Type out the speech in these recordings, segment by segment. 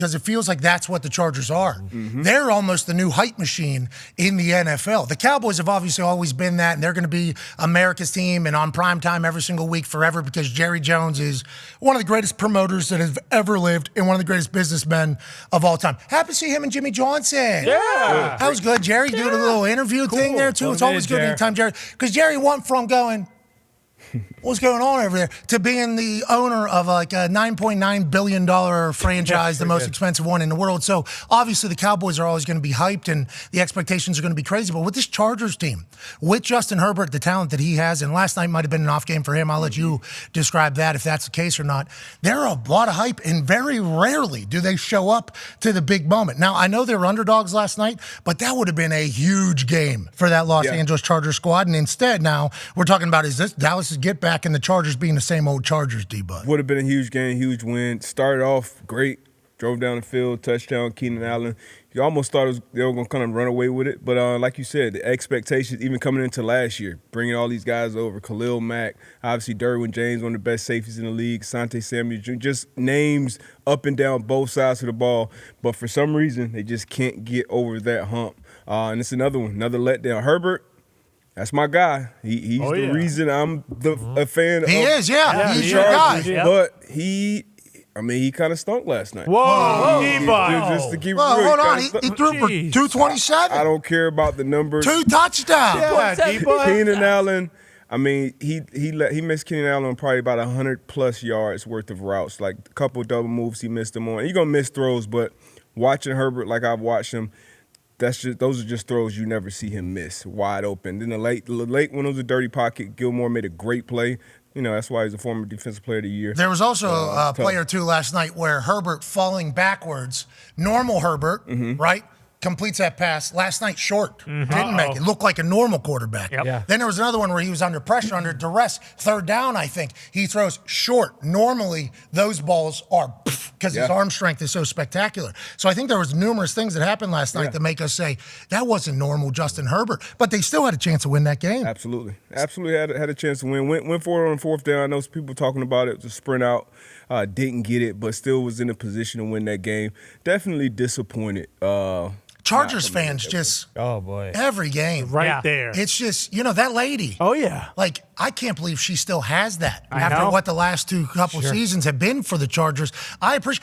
because it feels like that's what the Chargers are. They're almost the new hype machine in the NFL. The Cowboys have obviously always been that, and they're going to be America's team and on prime time every single week forever because Jerry Jones is one of the greatest promoters that have ever lived and one of the greatest businessmen of all time. Happy to see him and Jimmy Johnson. Yeah. That was good. Jerry doing a little interview thing there, too. It's always good anytime Jerry, because Jerry went from going, what's going on over there, to being the owner of like a $9.9 billion franchise, the most expensive one in the world. So obviously the Cowboys are always going to be hyped and the expectations are going to be crazy. But with this Chargers team, with Justin Herbert, the talent that he has, and last night might have been an off game for him. I'll let you describe that if that's the case or not. There are a lot of hype, and very rarely do they show up to the big moment. Now, I know they were underdogs last night, but that would have been a huge game for that Los Angeles Chargers squad. And instead now we're talking about, is this Dallas's get back and the Chargers being the same old Chargers, D-Bud? Would have been a huge game, huge win. Started off great, drove down the field, touchdown, Keenan Allen. You almost thought they were going to kind of run away with it. But like you said, the expectations, even coming into last year, bringing all these guys over, Khalil Mack, obviously Derwin James, one of the best safeties in the league, Asante Samuel, just names up and down both sides of the ball. But for some reason, they just can't get over that hump. And it's another one, another letdown. Herbert, that's my guy. He's the reason I'm a fan. He is, he's your guy. But he kind of stunk last night. Whoa. Just to keep it real, hold on. He threw for 227. I don't care about the numbers. 2 touchdowns. Keenan Allen, he missed Keenan Allen on probably about 100+ yards worth of routes, like a couple double moves he missed them on. You're going to miss throws, but watching Herbert like I've watched him, those are just throws you never see him miss, wide open. Then the late when it was a dirty pocket, Gilmore made a great play. You know, that's why he's a former Defensive Player of the Year. There was also a play or two last night where Herbert falling backwards, normal Herbert, right, completes that pass. Last night, short, didn't make it. Looked like a normal quarterback. Then there was another one where he was under pressure, under duress, third down, I think. He throws short. Normally, those balls are because his arm strength is so spectacular. So I think there was numerous things that happened last night that make us say that wasn't normal Justin Herbert. But they still had a chance to win that game. Absolutely had a chance to win. Went for it on fourth down. I know some people talking about it. It was a sprint out. Didn't get it, but still was in a position to win that game. Definitely disappointed. Chargers fans just, every game. Right there. It's just, that lady. Oh, yeah. Like, I can't believe she still has that after what the last couple seasons have been for the Chargers. I appreciate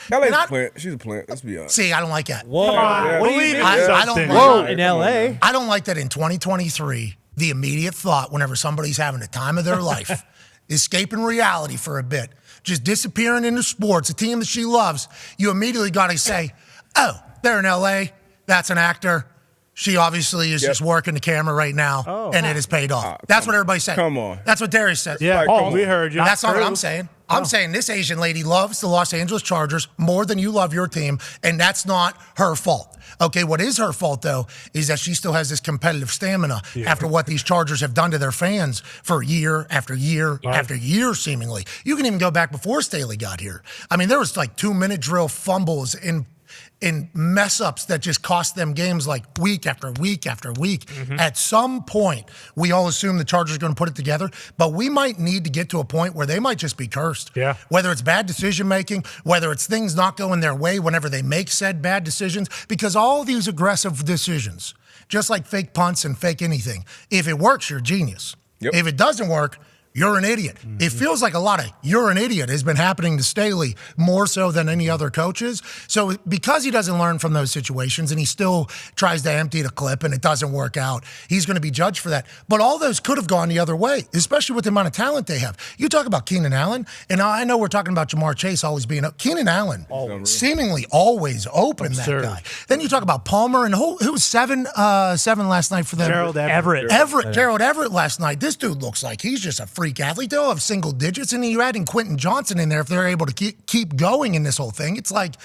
She's a plant, let's be honest. See, I don't like that. Whoa. I don't like in L.A. I don't like that in 2023, the immediate thought whenever somebody's having the time of their life, escaping reality for a bit, just disappearing into sports, a team that she loves, you immediately got to say, oh, they're in L.A., that's an actor. She obviously is just working the camera right now, and it has paid off. That's what everybody's saying. Come on. That's what Darius says. Yeah, we heard you. That's not what I'm saying. I'm saying this Asian lady loves the Los Angeles Chargers more than you love your team, and that's not her fault. Okay, what is her fault, though, is that she still has this competitive stamina after what these Chargers have done to their fans for year after year after year, seemingly. You can even go back before Staley got here. I mean, there was like 2-minute drill fumbles in mess-ups that just cost them games like week after week after week. At some point, we all assume the Chargers are going to put it together, but we might need to get to a point where they might just be cursed. Yeah. Whether it's bad decision-making, whether it's things not going their way whenever they make said bad decisions, because all these aggressive decisions, just like fake punts and fake anything, if it works, you're a genius. If it doesn't work, you're an idiot. It feels like a lot of you're an idiot has been happening to Staley more so than any other coaches. So because he doesn't learn from those situations and he still tries to empty the clip and it doesn't work out, he's going to be judged for that. But all those could have gone the other way, especially with the amount of talent they have. You talk about Keenan Allen, and I know we're talking about Jamar Chase always being up. Keenan Allen seemingly always open, that guy. Then you talk about Palmer, and who was seven last night for them? Gerald Everett. Gerald Everett last night. This dude looks like he's just a freak athlete. They'll have single digits, and you're adding Quentin Johnson in there if they're able to keep going in this whole thing. It's like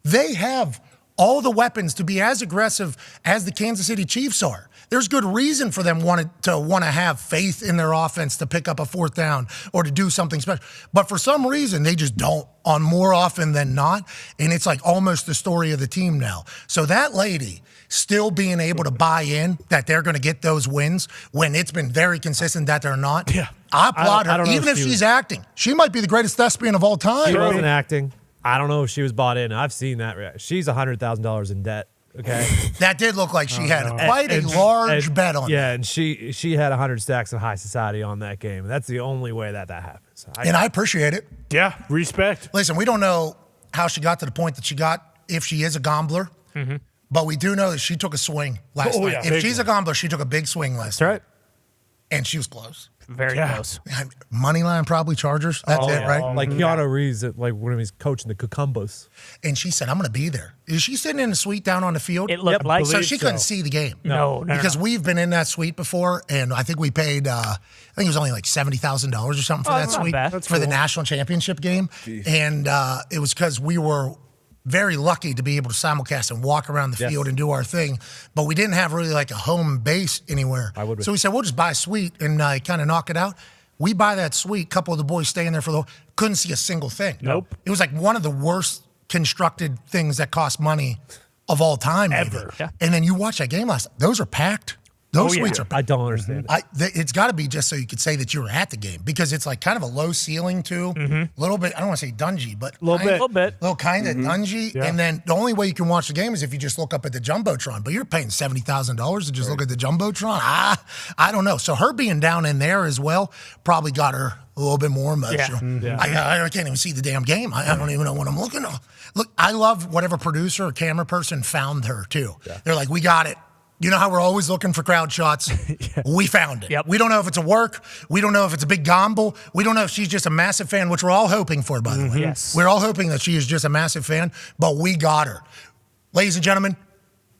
they have all the weapons to be as aggressive as the Kansas City Chiefs are. There's good reason for them want to have faith in their offense to pick up a fourth down or to do something special. But for some reason, they just don't on more often than not, and it's like almost the story of the team now. So that lady still being able to buy in that they're going to get those wins when it's been very consistent that they're not. Yeah. I applaud her, even if she's acting. She might be the greatest thespian of all time. She wasn't acting. I don't know if she was bought in. I've seen that. She's $100,000 in debt. Okay. That did look like she had quite a large bet on Yeah, that. and she had 100 stacks of high society on that game. That's the only way that happens. And I appreciate it. Yeah, respect. Listen, we don't know how she got to the point that she got, if she is a gambler, but we do know that she took a swing last night. Yeah, if she's a gambler, she took a big swing last night. That's right. And she was close. Very close. Money line, probably Chargers. That's it, right? Like Keanu Reeves, when he's coaching the Cucumbers. And she said, I'm going to be there. Is she sitting in the suite down on the field? It looked like So she couldn't see the game. No. Because we've been in that suite before, and I think we paid, I think it was only like $70,000 or something for that that's not suite bad. That's for the cool. national championship game. Jeez. And it was because we were very lucky to be able to simulcast and walk around the field and do our thing, but we didn't have really like a home base anywhere. So we said, we'll just buy a suite and kind of knock it out. We buy that suite, couple of the boys staying there couldn't see a single thing. Nope. It was like one of the worst constructed things that cost money of all time. Ever. Yeah. And then you watch that game last night. Those are packed. Those suites are packed. I don't understand it. It's got to be just so you could say that you were at the game, because it's like kind of a low ceiling too. A little bit, I don't want to say dungy, but A little bit. little kind of dungy. Yeah. And then the only way you can watch the game is if you just look up at the Jumbotron, but you're paying $70,000 to just look at the Jumbotron. I don't know. So her being down in there as well probably got her a little bit more emotional. Yeah. I can't even see the damn game. I don't even know what I'm looking at. Look, I love whatever producer or camera person found her too. They're like, we got it. You know how we're always looking for crowd shots? We found it. Yep. We don't know if it's a work. We don't know if it's a big gamble. We don't know if she's just a massive fan, which we're all hoping for, by the way. Yes. We're all hoping that she is just a massive fan, but we got her. Ladies and gentlemen,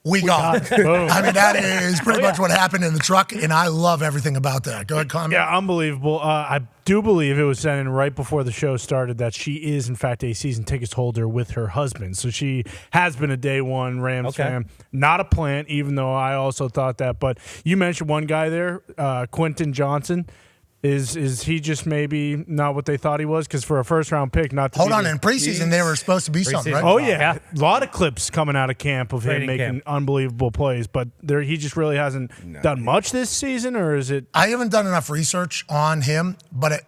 we got her. Boom. I mean, that is pretty much what happened in the truck, and I love everything about that. Go ahead, comment. Yeah, unbelievable. I do believe it was said right before the show started that she is, in fact, a season tickets holder with her husband. So she has been a day one Rams fan. Not a plant, even though I also thought that. But you mentioned one guy there, Quentin Johnson. Is he just maybe not what they thought he was? Because for a first-round pick, not to Hold be on, the- in preseason, they were supposed to be something, right? Oh, yeah. A lot of clips coming out of camp of him Training making camp. unbelievable plays. But he just really hasn't done much this season, or is it? I haven't done enough research on him,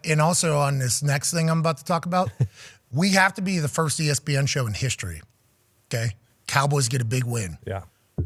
and also on this next thing I'm about to talk about. We have to be the first ESPN show in history. Okay, Cowboys get a big win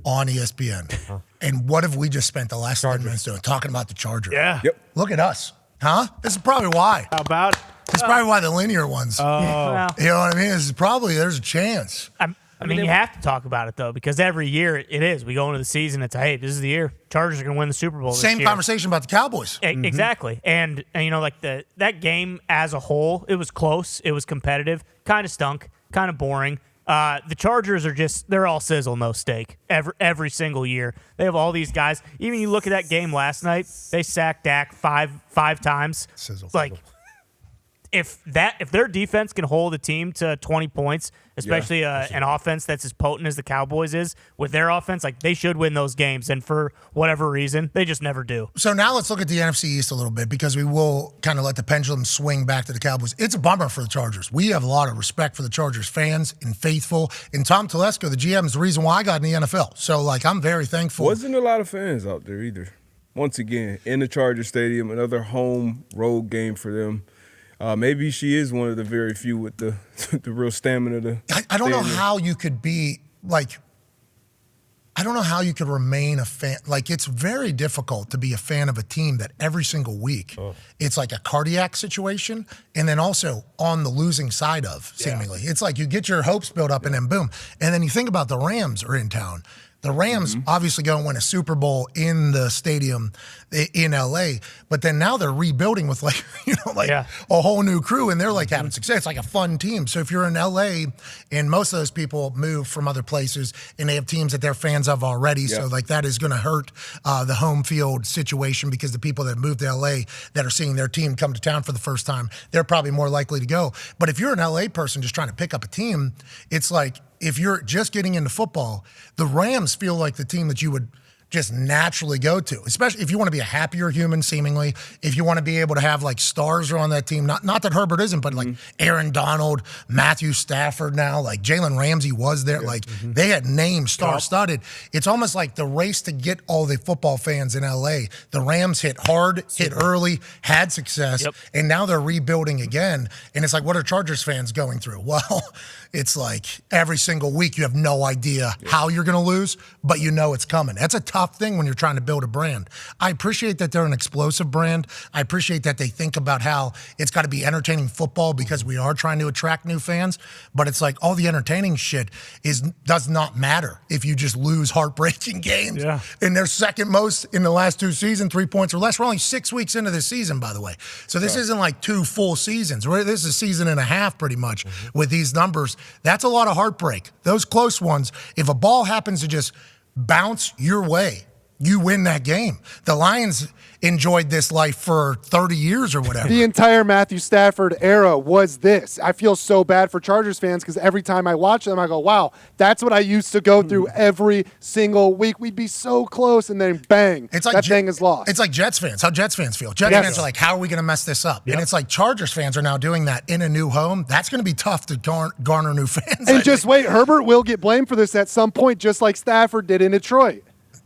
on ESPN, and what have we just spent the last 10 minutes doing? Talking about the Chargers. Yeah. Yep. Look at us, huh? This is probably why. How about it? This is probably why the linear ones. Well, You know what I mean? This is probably there's a chance. I mean, you have to talk about it, though, because every year it is. We go into the season, it's, hey, this is the year. Chargers are going to win the Super Bowl this Same year. conversation about the Cowboys. Exactly. And you know, like that game as a whole, it was close. It was competitive. Kind of stunk. Kind of boring. The Chargers are they're all sizzle, no steak. Every single year. They have all these guys. Even you look at that game last night, they sacked Dak five times. Sizzle. Like, if their defense can hold a team to 20 points, especially an offense that's as potent as the Cowboys is, with their offense, like, they should win those games. And for whatever reason, they just never do. So now let's look at the NFC East a little bit, because we will kind of let the pendulum swing back to the Cowboys. It's a bummer for the Chargers. We have a lot of respect for the Chargers fans and faithful. And Tom Telesco, the GM, is the reason why I got in the NFL. So, like, I'm very thankful. Wasn't a lot of fans out there either. Once again, in the Charger Stadium, another home road game for them. Maybe she is one of the very few with the the real stamina to I don't know stay in there. how you could be, like, I don't know how you could remain a fan. Like, it's very difficult to be a fan of a team that every single week it's like a cardiac situation, and then also on the losing side of, seemingly. It's like you get your hopes built up and then boom. And then you think about the Rams are in town. The Rams obviously going to win a Super Bowl in the stadium in LA, but then now they're rebuilding with a whole new crew, and they're like having success. It's like a fun team. So if you're in LA, and most of those people move from other places, and they have teams that they're fans of already, so like that is going to hurt the home field situation, because the people that moved to LA that are seeing their team come to town for the first time, they're probably more likely to go. But if you're an LA person just trying to pick up a team, it's like, if you're just getting into football, the Rams feel like the team that you would just naturally go to, especially if you want to be a happier human, seemingly, if you want to be able to have like stars on that team. Not that Herbert isn't, but like Aaron Donald, Matthew Stafford now, like Jalen Ramsey was there. Like they had names star-studded. It's almost like the race to get all the football fans in LA. The Rams hit hard, hit early, had success, and now they're rebuilding again. And it's like, what are Chargers fans going through? Well, it's like every single week you have no idea how you're going to lose, but you know it's coming. That's a tough thing when you're trying to build a brand. I appreciate that they're an explosive brand. I appreciate that they think about how it's got to be entertaining football because we are trying to attract new fans. But it's like all the entertaining shit does not matter if you just lose heartbreaking games. Yeah. And they're second most in the last 2 seasons, 3 points or less. We're only 6 weeks into the season, by the way. So this isn't like 2 full seasons. This is a season and a half pretty much with these numbers. That's a lot of heartbreak. Those close ones, if a ball happens to just bounce your way, you win that game. The Lions enjoyed this life for 30 years or whatever. The entire Matthew Stafford era was this. I feel so bad for Chargers fans because every time I watch them, I go, wow, that's what I used to go through every single week. We'd be so close, and then bang, it's like that thing is lost. It's like Jets fans. How Jets fans feel. Jets fans are like, how are we going to mess this up? And it's like Chargers fans are now doing that in a new home. That's going to be tough to garner new fans. And just wait, Herbert will get blamed for this at some point, just like Stafford did in Detroit.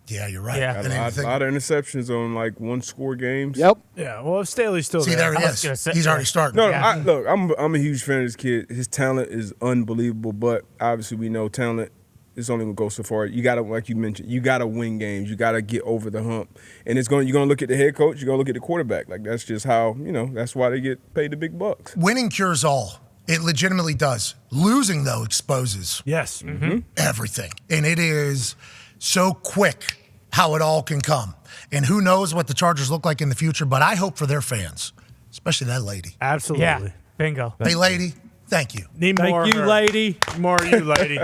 Yeah, you're right. Yeah. I A didn't even lot, think- lot of interceptions on like 1-score games. Yep. Yeah, well, if Staley's still See, there he was gonna is. say- He's already starting. No, look, I'm a huge fan of this kid. His talent is unbelievable, but obviously we know talent is only gonna go so far. You gotta, like you mentioned, you gotta win games. You gotta get over the hump, and you're gonna look at the head coach. You're gonna look at the quarterback. Like that's just how that's why they get paid the big bucks. Winning cures all. It legitimately does. Losing, though, exposes Yes. everything. And it is so quick how it all can come. And who knows what the Chargers look like in the future, but I hope for their fans, especially that lady. Absolutely. Yeah, bingo. Hey, lady, thank you. Need more Thank you, of her. lady. More of you, lady.